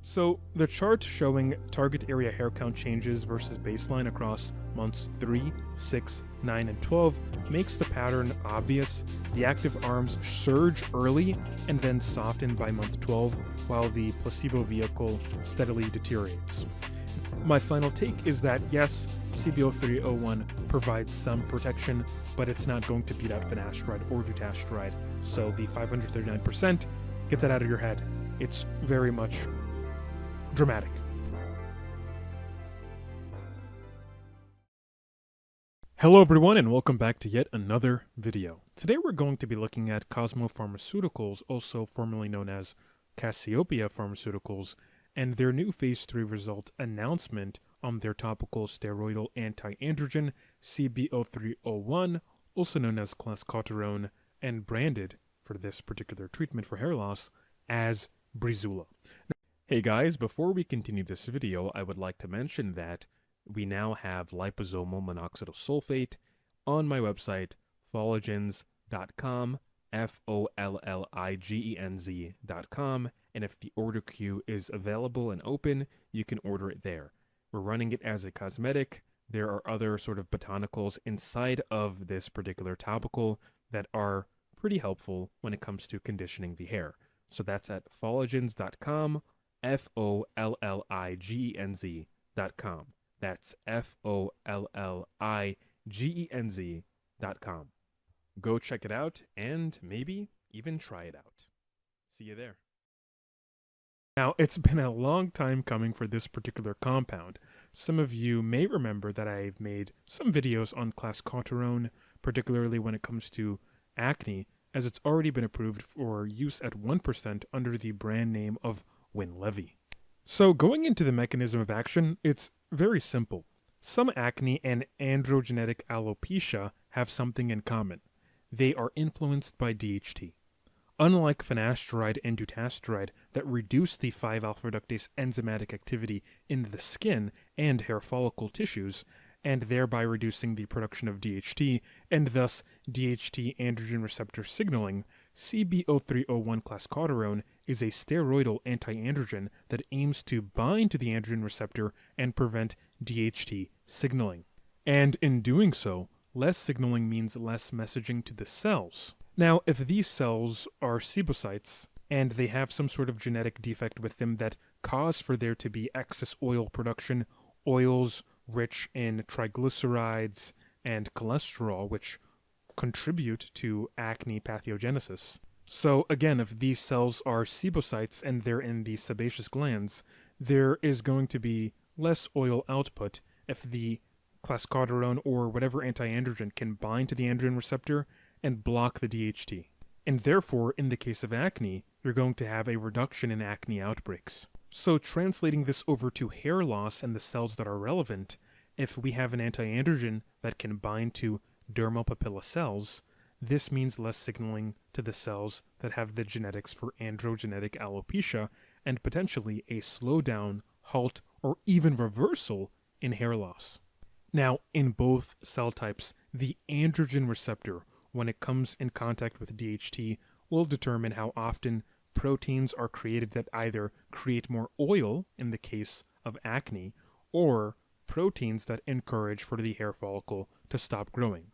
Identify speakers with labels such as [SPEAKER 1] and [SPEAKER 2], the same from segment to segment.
[SPEAKER 1] So, the chart showing target area hair count changes versus baseline across months 3, 6, 9, and 12 makes the pattern obvious. The active arms surge early and then soften by month 12, while the placebo vehicle steadily deteriorates. My final take is that yes, CB0301 provides some protection, but it's not going to beat out finasteride or dutasteride. So the 539%, get that out of your head. It's very much dramatic. Hello everyone and welcome back to yet another video. Today we're going to be looking at Cosmo Pharmaceuticals, also formerly known as Cassiopeia Pharmaceuticals, and their new phase 3 result announcement on their topical steroidal anti-androgen CB0301, also known as clascoterone, and branded for this particular treatment for hair loss as Breezula. Hey guys, before we continue this video, I would like to mention that we now have liposomal monoxidil sulfate on my website, folligens.com, folligenz.com, and if the order queue is available and open, you can order it there. We're running it as a cosmetic. There are other sort of botanicals inside of this particular topical that are pretty helpful when it comes to conditioning the hair. So that's at folligens.com, folligenz.com. That's folligenz.com. Go check it out and maybe even try it out. See you there. Now, it's been a long time coming for this particular compound. Some of you may remember that I've made some videos on clascoterone, particularly when it comes to acne, as it's already been approved for use at 1% under the brand name of Winlevi. So going into the mechanism of action, it's very simple. Some acne and androgenetic alopecia have something in common. They are influenced by DHT. Unlike finasteride and dutasteride that reduce the 5-alpha-reductase enzymatic activity in the skin and hair follicle tissues, and thereby reducing the production of DHT, and thus DHT androgen receptor signaling, CB0301 clascoterone is a steroidal anti-androgen that aims to bind to the androgen receptor and prevent DHT signaling. And in doing so, less signaling means less messaging to the cells. Now, if these cells are sebocytes, and they have some sort of genetic defect with them that cause for there to be excess oil production, oils rich in triglycerides and cholesterol, which contribute to acne pathogenesis. So again, if these cells are sebocytes and they're in the sebaceous glands, there is going to be less oil output if the clascoterone or whatever anti-androgen can bind to the androgen receptor and block the DHT. And therefore, in the case of acne, you're going to have a reduction in acne outbreaks. So translating this over to hair loss and the cells that are relevant, if we have an anti-androgen that can bind to dermal papilla cells, this means less signaling to the cells that have the genetics for androgenetic alopecia and potentially a slowdown, halt, or even reversal in hair loss. Now, in both cell types, the androgen receptor, when it comes in contact with DHT, will determine how often proteins are created that either create more oil in the case of acne, or proteins that encourage for the hair follicle to stop growing,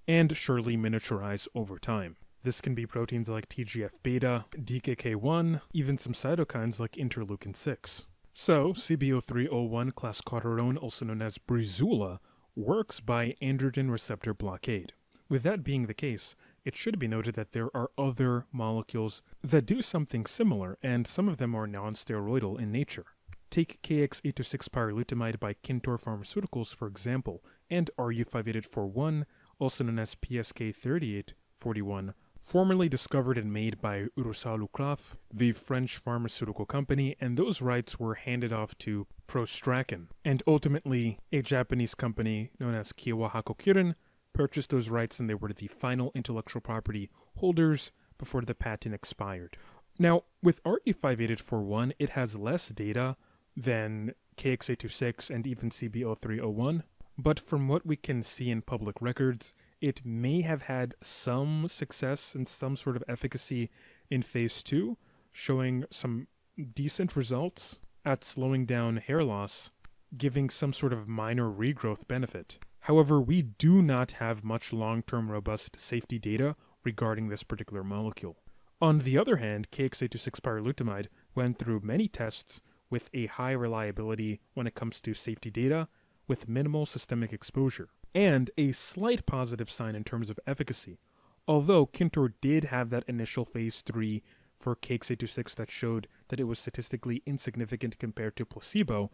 [SPEAKER 1] and surely miniaturize over time. This can be proteins like TGF-beta, DKK1, even some cytokines like interleukin-6. So, CB0301 clascoterone, also known as Breezula, works by androgen receptor blockade. With that being the case, it should be noted that there are other molecules that do something similar, and some of them are non-steroidal in nature. Take kwxsoc pyrolutamide by Kintor Pharmaceuticals, for example, and RU58841, also known as PSK3841, formerly discovered and made by Urusal Lucraf, the French pharmaceutical company, and those rights were handed off to Prostrakan, and ultimately a Japanese company known as Kyowa Kirin purchased those rights, and they were the final intellectual property holders before the patent expired. Now, with RE58841, it has less data than KX826 and even CB0301, but from what we can see in public records, it may have had some success and some sort of efficacy in phase 2, showing some decent results. at slowing down hair loss, giving some sort of minor regrowth benefit. However, we do not have much long-term robust safety data regarding this particular molecule. On the other hand, KX826 pyrolutamide went through many tests with a high reliability when it comes to safety data, with minimal systemic exposure, and a slight positive sign in terms of efficacy. Although Kintor did have that initial phase 3 for KX826 that showed that it was statistically insignificant compared to placebo,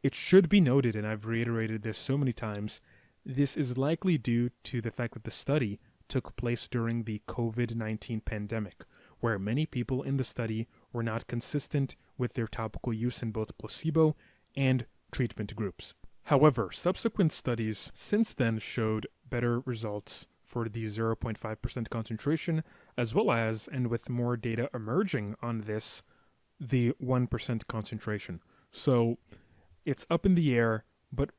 [SPEAKER 1] it should be noted, and I've reiterated this so many times, this is likely due to the fact that the study took place during the COVID-19 pandemic, where many people in the study were not consistent with their topical use in both placebo and treatment groups. However, subsequent studies since then showed better results for the 0.5% concentration, as well as, and with more data emerging on this, the 1% concentration. So it's up in the air, but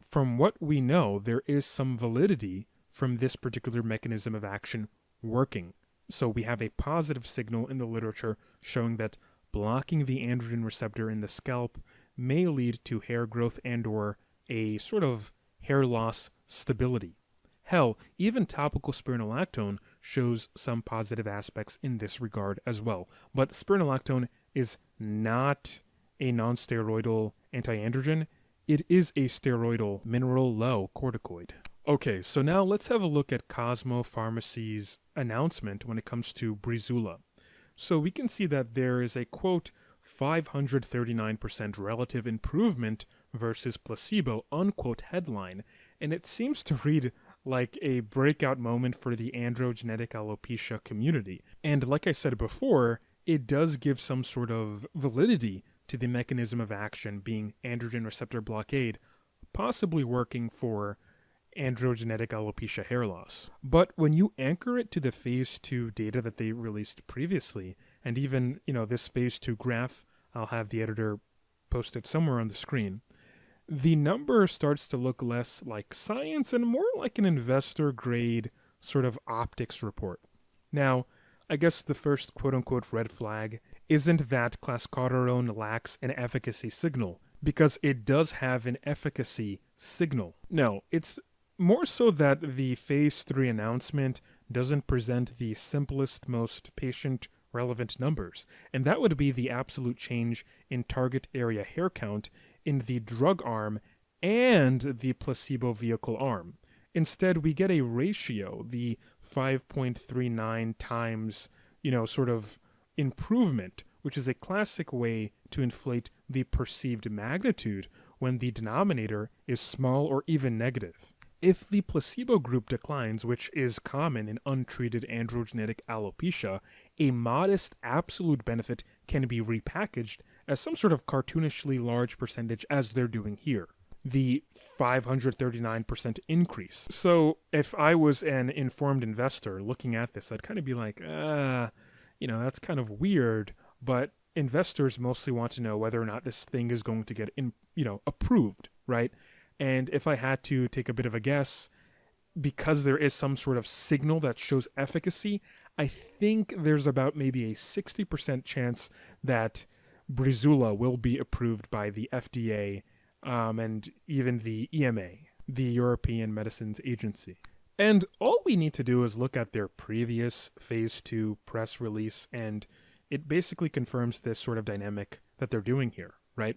[SPEAKER 1] from what we know, there is some validity from this particular mechanism of action working. So we have a positive signal in the literature showing that blocking the androgen receptor in the scalp may lead to hair growth and/or a sort of hair loss stability. Hell, even topical spironolactone shows some positive aspects in this regard as well. But spironolactone is not a non-steroidal anti-androgen. It is a steroidal mineral low corticoid. Okay, so now let's have a look at Cosmo Pharmacy's announcement when it comes to Breezula. So we can see that there is a, quote, 539% relative improvement versus placebo, unquote, headline, and it seems to read like a breakout moment for the androgenetic alopecia community. And like I said before, it does give some sort of validity to the mechanism of action being androgen receptor blockade, possibly working for androgenetic alopecia hair loss. But when you anchor it to the phase 2 data that they released previously, and even, this phase 2 graph, I'll have the editor posted somewhere on the screen, the number starts to look less like science and more like an investor grade sort of optics report. Now, I guess the first quote-unquote red flag isn't that clascoterone lacks an efficacy signal, because it does have an efficacy signal. No, it's more so that the phase 3 announcement doesn't present the simplest, most patient-relevant numbers, and that would be the absolute change in target area hair count in the drug arm and the placebo vehicle arm. Instead, we get a ratio, the 5.39 times, sort of improvement, which is a classic way to inflate the perceived magnitude when the denominator is small or even negative. If the placebo group declines, which is common in untreated androgenetic alopecia, a modest absolute benefit can be repackaged as some sort of cartoonishly large percentage, as they're doing here. The 539% increase. So if I was an informed investor looking at this, I'd kind of be like, that's kind of weird, but investors mostly want to know whether or not this thing is going to get approved, right? And if I had to take a bit of a guess, because there is some sort of signal that shows efficacy, I think there's about maybe a 60% chance that Breezula will be approved by the FDA and even the EMA, the European Medicines Agency. And all we need to do is look at their previous phase 2 press release, and it basically confirms this sort of dynamic that they're doing here, right?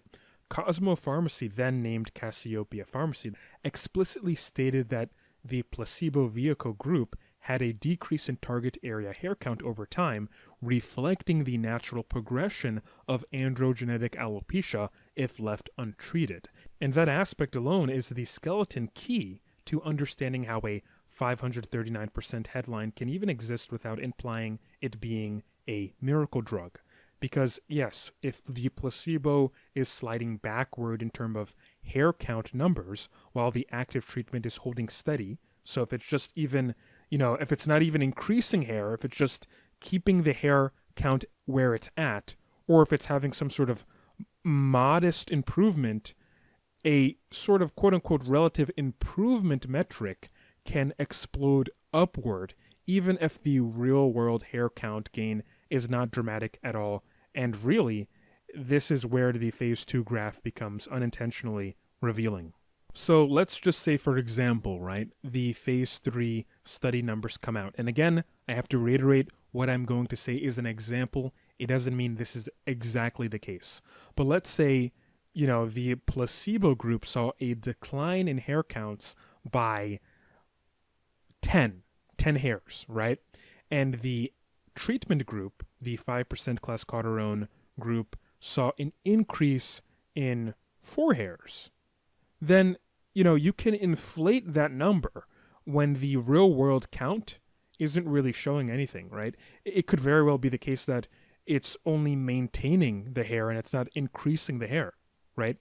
[SPEAKER 1] Cosmo Pharmacy, then named Cassiopeia Pharmacy, explicitly stated that the placebo vehicle group had a decrease in target area hair count over time, reflecting the natural progression of androgenetic alopecia if left untreated. And that aspect alone is the skeleton key to understanding how a 539% headline can even exist without implying it being a miracle drug. Because yes, if the placebo is sliding backward in terms of hair count numbers, while the active treatment is holding steady, so if it's just even, if it's not even increasing hair, if it's just keeping the hair count where it's at, or if it's having some sort of modest improvement, a sort of quote-unquote relative improvement metric can explode upward, even if the real-world hair count gain is not dramatic at all, and really, this is where the phase 2 graph becomes unintentionally revealing. So let's just say, for example, right, the phase 3 study numbers come out. And again, I have to reiterate, what I'm going to say is an example. It doesn't mean this is exactly the case. But let's say, the placebo group saw a decline in hair counts by 10 hairs, right? And the treatment group, the 5% clascoterone group, saw an increase in 4 hairs. Then, you can inflate that number when the real world count isn't really showing anything, right? It could very well be the case that it's only maintaining the hair and it's not increasing the hair, right?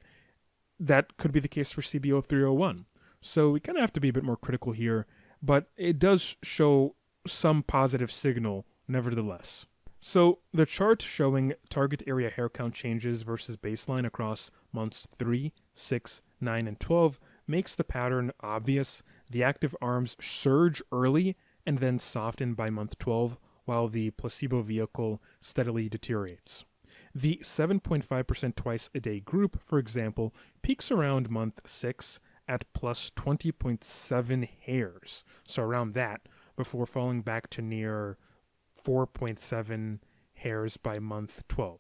[SPEAKER 1] That could be the case for CB0301. So we kind of have to be a bit more critical here, but it does show some positive signal nevertheless. So the chart showing target area hair count changes versus baseline across months 3, 6, 9, and 12 makes the pattern obvious. The active arms surge early and then soften by month 12, while the placebo vehicle steadily deteriorates. The 7.5% twice a day group, for example, peaks around month 6 at plus 20.7 hairs, so around that, before falling back to near 4.7 hairs by month 12.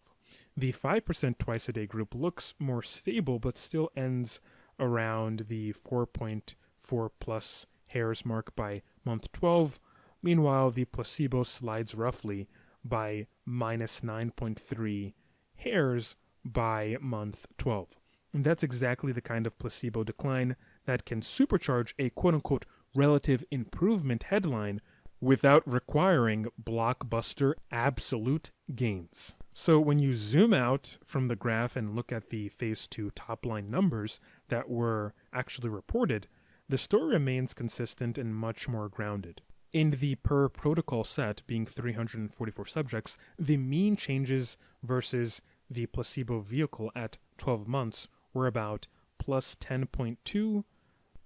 [SPEAKER 1] The 5% twice a day group looks more stable, but still ends around the 4.4 plus hairs mark by month 12. Meanwhile, the placebo slides roughly by minus 9.3 hairs by month 12. And that's exactly the kind of placebo decline that can supercharge a quote-unquote relative improvement headline without requiring blockbuster absolute gains. So when you zoom out from the graph and look at the phase 2 top-line numbers that were actually reported, the story remains consistent and much more grounded. In the per-protocol set, being 344 subjects, the mean changes versus the placebo vehicle at 12 months were about plus 10.2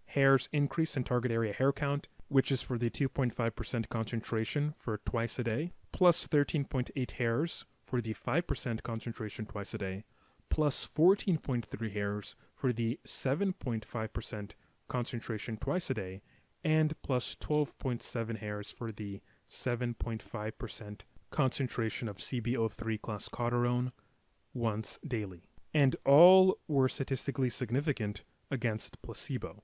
[SPEAKER 1] hairs increase in target area hair count, which is for the 2.5% concentration for twice a day, plus 13.8 hairs for the 5% concentration twice a day, plus 14.3 hairs for the 7.5% concentration twice a day, and plus 12.7 hairs for the 7.5% concentration of CB03 clascoterone once daily. And all were statistically significant against placebo.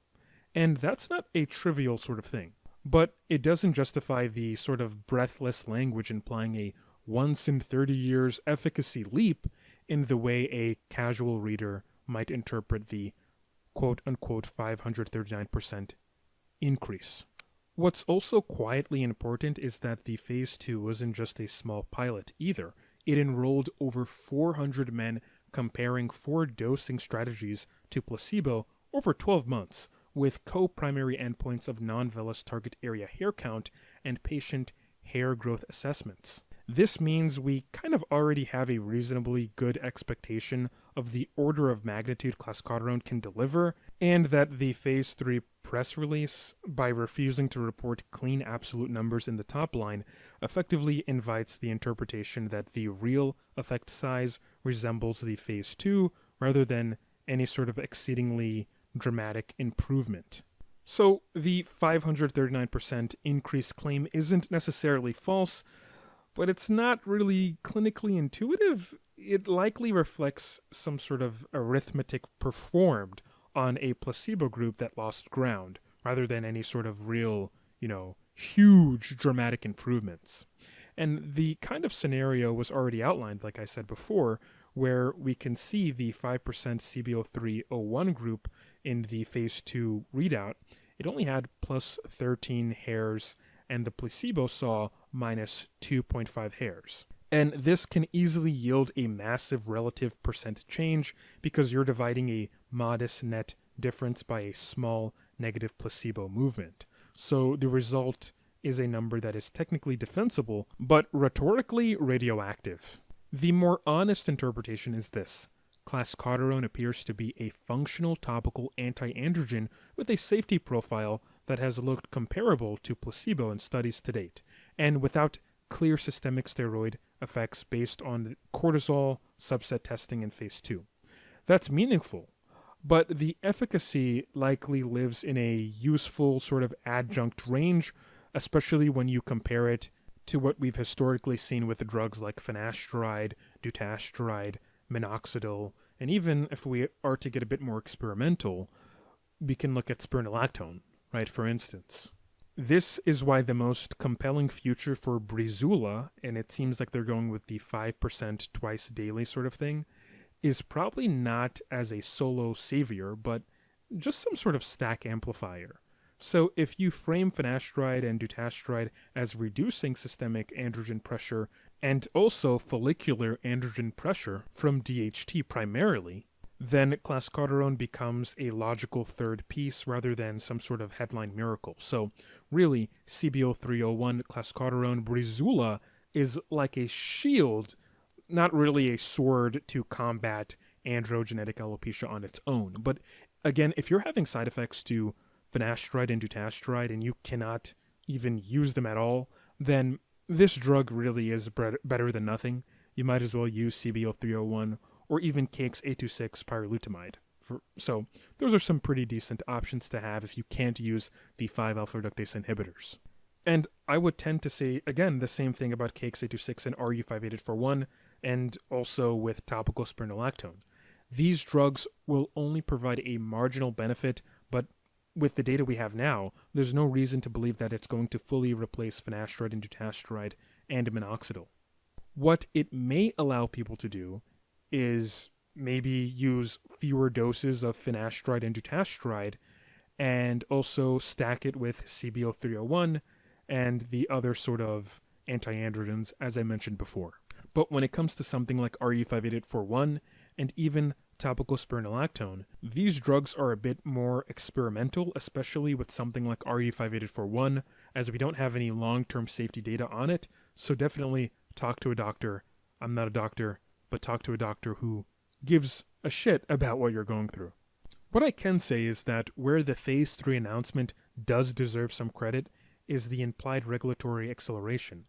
[SPEAKER 1] And that's not a trivial sort of thing. But it doesn't justify the sort of breathless language implying a once in 30 years efficacy leap in the way a casual reader might interpret the quote-unquote 539% increase. What's also quietly important is that the phase 2 wasn't just a small pilot either. It enrolled over 400 men comparing 4 dosing strategies to placebo over 12 months, with co-primary endpoints of non-vellus target area hair count and patient hair growth assessments. This means we kind of already have a reasonably good expectation of the order of magnitude clascoterone can deliver, and that the phase 3 press release, by refusing to report clean absolute numbers in the top line, effectively invites the interpretation that the real effect size resembles the phase 2 rather than any sort of exceedingly dramatic improvement. So the 539% increase claim isn't necessarily false, but it's not really clinically intuitive. It likely reflects some sort of arithmetic performed on a placebo group that lost ground, rather than any sort of real, huge dramatic improvements. And the kind of scenario was already outlined, like I said before, where we can see the 5% CB0301 group in the phase 2 readout. It only had plus 13 hairs, and the placebo saw minus 2.5 hairs. And this can easily yield a massive relative percent change because you're dividing a modest net difference by a small negative placebo movement. So the result is a number that is technically defensible, but rhetorically radioactive. The more honest interpretation is this. Clascoterone appears to be a functional topical anti-androgen with a safety profile that has looked comparable to placebo in studies to date, and without clear systemic steroid effects based on cortisol subset testing in phase 2. That's meaningful, but the efficacy likely lives in a useful sort of adjunct range, especially when you compare it to what we've historically seen with drugs like finasteride, dutasteride, minoxidil, and even if we are to get a bit more experimental, we can look at spironolactone, right, for instance. This is why the most compelling future for Breezula, and it seems like they're going with the 5% twice daily sort of thing, is probably not as a solo savior, but just some sort of stack amplifier. So if you frame finasteride and dutasteride as reducing systemic androgen pressure and also follicular androgen pressure from DHT primarily, then clascoterone becomes a logical third piece rather than some sort of headline miracle. So really, CB0301 clascoterone Breezula is like a shield, not really a sword to combat androgenetic alopecia on its own. But again, if you're having side effects to finasteride and dutasteride and you cannot even use them at all, then this drug really is better than nothing. You might as well use CB0301 or even kwxsoc pyrilutamide. So those are some pretty decent options to have if you can't use the 5-alpha reductase inhibitors. And I would tend to say, again, the same thing about kwxsoc and RU58841, and also with topical spironolactone. These drugs will only provide a marginal benefit, but with the data we have now, there's no reason to believe that it's going to fully replace finasteride and dutasteride and minoxidil. What it may allow people to do is maybe use fewer doses of finasteride and dutasteride and also stack it with CB0301 and the other sort of anti-androgens, as I mentioned before. But when it comes to something like RU58841 and even topical spironolactone, these drugs are a bit more experimental, especially with something like RU58841, as we don't have any long-term safety data on it, so definitely talk to a doctor. I'm not a doctor, but talk to a doctor who gives a shit about what you're going through. What I can say is that where the phase 3 announcement does deserve some credit is the implied regulatory acceleration.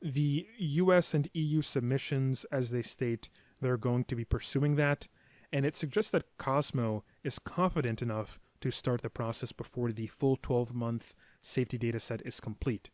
[SPEAKER 1] The US and EU submissions, as they state, they're going to be pursuing that, and it suggests that Cosmo is confident enough to start the process before the full 12-month safety data set is complete.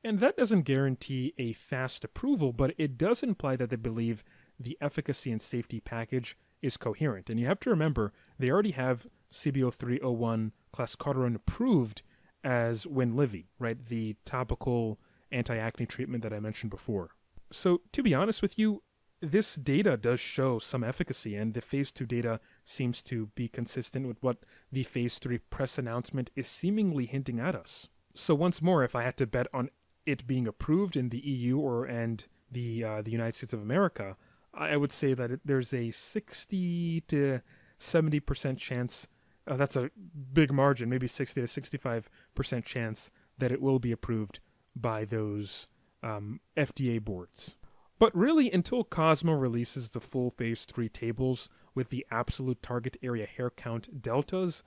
[SPEAKER 1] And that doesn't guarantee a fast approval, but it does imply that they believe the efficacy and safety package is coherent. And you have to remember, they already have CB0301 clascoterone approved as Winlivy, right? The topical anti-acne treatment that I mentioned before. So to be honest with you, this data does show some efficacy, and the phase 2 data seems to be consistent with what the phase 3 press announcement is seemingly hinting at us. So once more, if I had to bet on it being approved in the EU and the United States of America, I would say that there's a 60 to 70% chance, that's a big margin, maybe 60 to 65% chance that it will be approved by those FDA boards. But really, until Cosmo releases the full phase 3 tables with the absolute target area hair count deltas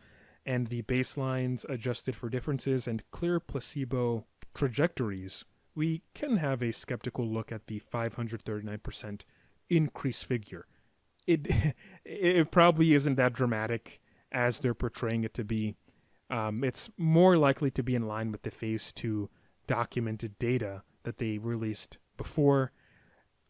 [SPEAKER 1] and the baselines adjusted for differences and clear placebo trajectories, we can have a skeptical look at the 539% increase figure. It probably isn't that dramatic as they're portraying it to be. It's more likely to be in line with the phase 2 documented data that they released before,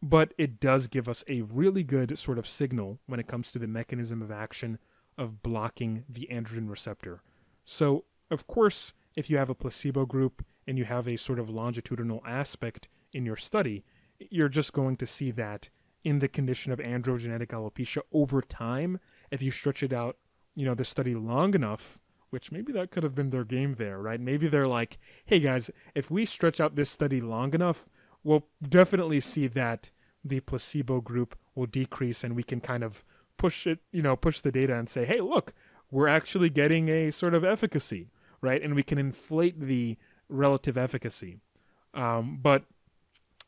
[SPEAKER 1] but it does give us a really good sort of signal when it comes to the mechanism of action of blocking the androgen receptor. So, of course, if you have a placebo group and you have a sort of longitudinal aspect in your study, you're just going to see that in the condition of androgenetic alopecia over time. If you stretch it out, the study long enough, which maybe that could have been their game there, right? Maybe they're like, hey guys, if we stretch out this study long enough, we'll definitely see that the placebo group will decrease and we can kind of push the data and say, hey, look, we're actually getting a sort of efficacy, right? And we can inflate the relative efficacy. But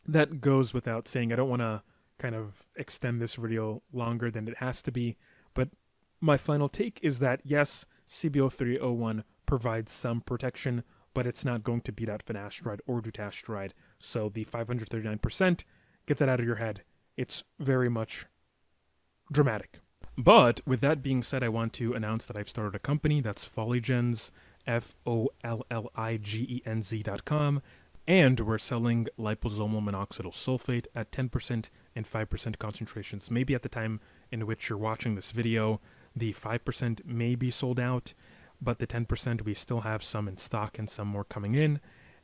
[SPEAKER 1] that goes without saying. I don't want to kind of extend this video longer than it has to be, but my final take is that yes, CB0301 provides some protection, but it's not going to beat out finasteride or dutasteride. So the 539% Get that out of your head. It's very much dramatic. But with that being said, I want to announce that I've started a company. That's Folligens, FOLLIGENZ.com. And we're selling liposomal minoxidil sulfate at 10% and 5% concentrations. Maybe at the time in which you're watching this video, the 5% may be sold out, but the 10% we still have some in stock and some more coming in.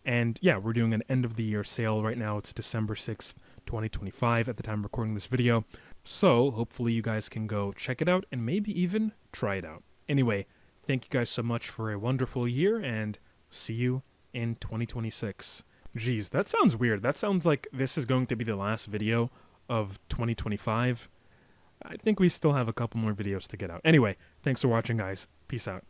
[SPEAKER 1] And yeah, we're doing an end of the year sale right now. It's December 6th, 2025 at the time of recording this video. So hopefully you guys can go check it out and maybe even try it out. Anyway, thank you guys so much for a wonderful year and see you in 2026. Geez, that sounds weird. That sounds like this is going to be the last video of 2025. I think we still have a couple more videos to get out. Anyway, thanks for watching, guys. Peace out.